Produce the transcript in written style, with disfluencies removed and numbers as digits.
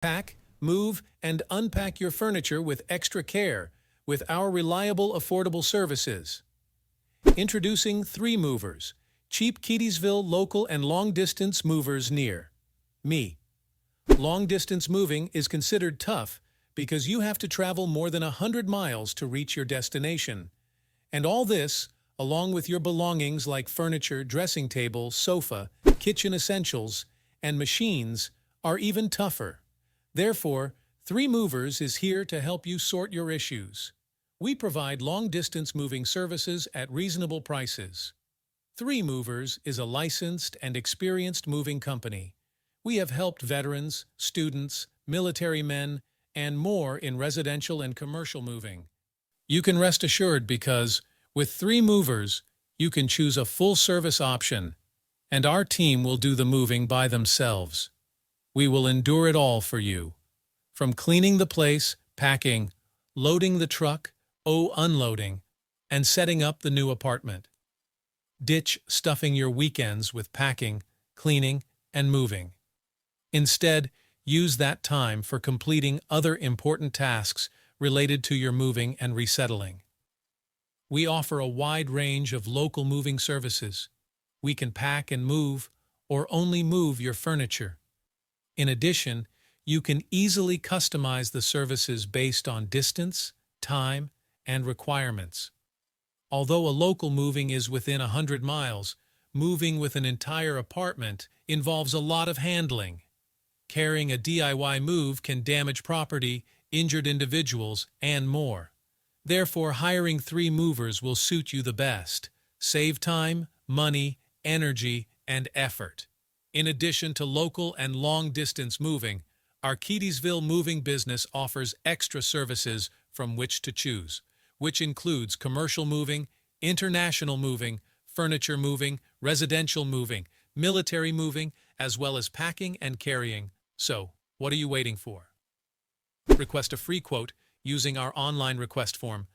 Pack, move, and unpack your furniture with extra care with our reliable, affordable services. Introducing 3 Movers, cheap Keedysville local and long-distance movers near me. Long-distance moving is considered tough because you have to travel more than 100 miles to reach your destination. And all this, along with your belongings like furniture, dressing table, sofa, kitchen essentials, and machines, are even tougher. Therefore, 3 Movers is here to help you sort your issues. We provide long-distance moving services at reasonable prices. 3 Movers is a licensed and experienced moving company. We have helped veterans, students, military men, and more in residential and commercial moving. You can rest assured because, with 3 Movers, you can choose a full-service option, and our team will do the moving by themselves. We will endure it all for you. From cleaning the place, packing, loading the truck, unloading, and setting up the new apartment. Ditch stuffing your weekends with packing, cleaning, and moving. Instead, use that time for completing other important tasks related to your moving and resettling. We offer a wide range of local moving services. We can pack and move, or only move your furniture. In addition, you can easily customize the services based on distance, time, and requirements. Although a local moving is within 100 miles, moving with an entire apartment involves a lot of handling. Carrying a DIY move can damage property, injured individuals, and more. Therefore, hiring 3 Movers will suit you the best. Save time, money, energy, and effort. In addition to local and long-distance moving, our Keedysville moving business offers extra services from which to choose, which includes commercial moving, international moving, furniture moving, residential moving, military moving, as well as packing and carrying. So, what are you waiting for? Request a free quote using our online request form.